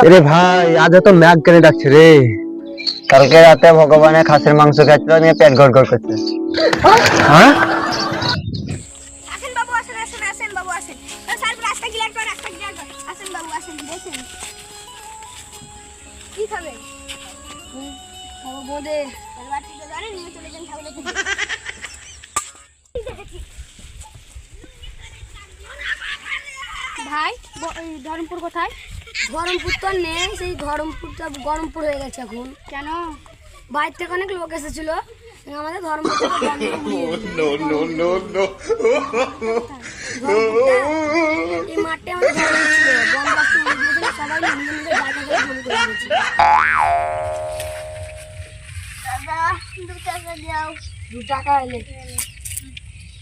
আরে ভাই আজ তো ম্যাগ কেন ডাকছে রে? কালকে রাতে ভগবানের খাসির মাংস খাচ্ছিল নিয়ে পেট গড়গড় করছে। হ্যাঁ আসেন বাবু, আসেন আসেন আসেন বাবু আসেন। স্যার রাস্তা ক্লিয়ার কর, রাস্তা ক্লিয়ার কর। আসেন বাবু আসেন, দেখেন কি খাবে? খাবো বোঁদে। এর বাটিটা জানেন নিয়ে চলে যান খাবো দেখেন। ভাই ধরমপুর কোথায়? ধরমপুর তো নেই, সেই ধরমপুরটা গরমপুর হয়ে গেছে এখন। কেন? বাইরে থেকে অনেক লোক এসেছিল, আমাদের ধরমপুর এই মাঠে আমাদের ধরমপুর ছিল, বনবাসী উড়িয়ে সবাই নিজে নিজে জায়গা করে ভুল করে দিয়েছে। দাদা 2 টাকা দাও। 2 টাকা এলে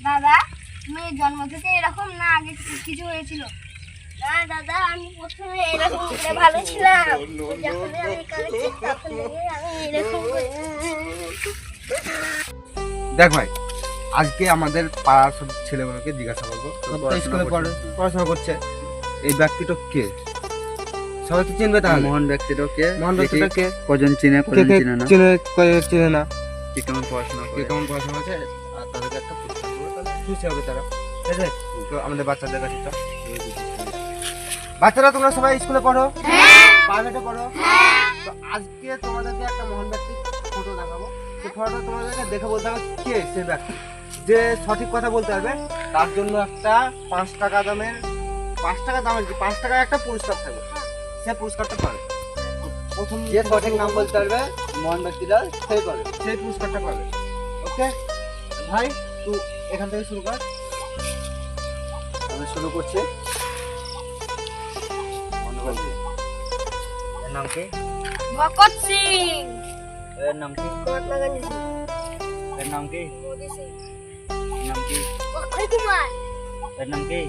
দাদা, তুমি জন্ম থেকে এরকম না আগে কিছু হয়েছিল? না দাদা, আমি প্রথমে এরকম ভালো ছিলাম, যখন আমি করেছি তখন আমি এরকম দেখ ভাই, আজকে আমাদের পাড়ার সব ছেলেগুলোকে জিজ্ঞাসা করবো, স্কুলে পড়াশোনা করছে, এই ব্যক্তিটা কে? সবাই তো চিনবে তাহলে। মহান ব্যক্তিটা কে? মহান ব্যক্তিটা কে? কজন চিনে কজন চিনে না? চিনে না। কে কেমন পড়াশোনা কে করে? কেমন পড়াশোনা আছে আর তাদেরকে একটা পুরস্কার দেবো, তাহলে খুশি হবে তারা। ঠিক আছে? তো আমাদের বাচ্চাদের কাছে তো বাচ্চারা তোমরা সবাই স্কুলে পড়ো, প্রাইভেটে পড়ো। তো আজকে তোমাদেরকে একটা মহান ব্যক্তির ফটো দেখাবো। সেই ফটোটা তোমাদেরকে দেখে বলতে হবে কে সে ব্যক্তি। যে সঠিক কথা বলতে পারবে তার জন্য একটা 5 টাকা দামের 5 টাকার একটা পুরস্কার থাকবে। সে পুরস্কারটা পাবে। প্রথম যে সঠিক নাম বলতে পারবে মহান ব্যক্তিটা সেই পাবে। সেই পুরস্কারটা পাবে। ওকে ভাই, তুই এখান থেকে শুরু কর। আমি শুরু করছি। এর নাম কি? ভকত সিং। এর নাম কি? মহাত্মা গান্ধী সিং। এর নাম কি? মোদি সিং। এর নাম কি? অক্ষয় কুমার। এর নাম কি?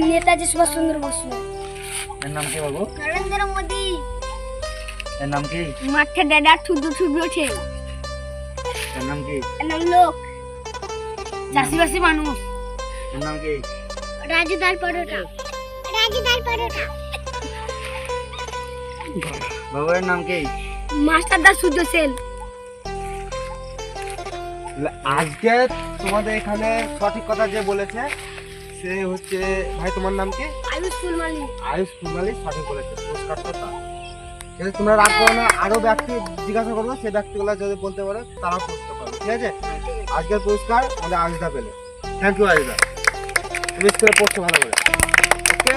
নেতাজি সুভাষ চন্দ্র বসু। এর নাম কি বাবু? নরেন্দ্র মোদি। এর নাম কি? মাঠে দাদা ঠুডু ঠুডু ওঠে। এর নাম কি? এর নাম লোক, চাষিবাসী মানুষ। এর নাম কি? রাজু দাল পরোটা। রাজু দাল পরোটা। বাবু এর নাম কি? মাস্টার দা সূর্য সেন। আজকে তোমাদের এখানে সঠিক কথা যে বলেছে সে হচ্ছে, ভাই তোমার নাম কি? আয়ুষ ফুলমালি। আয়ুষ কুমারী সঠিক বলেছে। পুরস্কারটা তার। ঠিক আছে, তোমরা রাগ করো না, আরো ব্যক্তি জিজ্ঞাসা করবো, সেই ব্যক্তিগুলো যদি বলতে পারো তারাও পুরস্কার পাবে। ঠিক আছে, আজকের পুরস্কার আমাদের আজদা পেলে। থ্যাংক ইউ আজদা, তুমি স্কুলে পড়ছো ভালো করে। ওকে।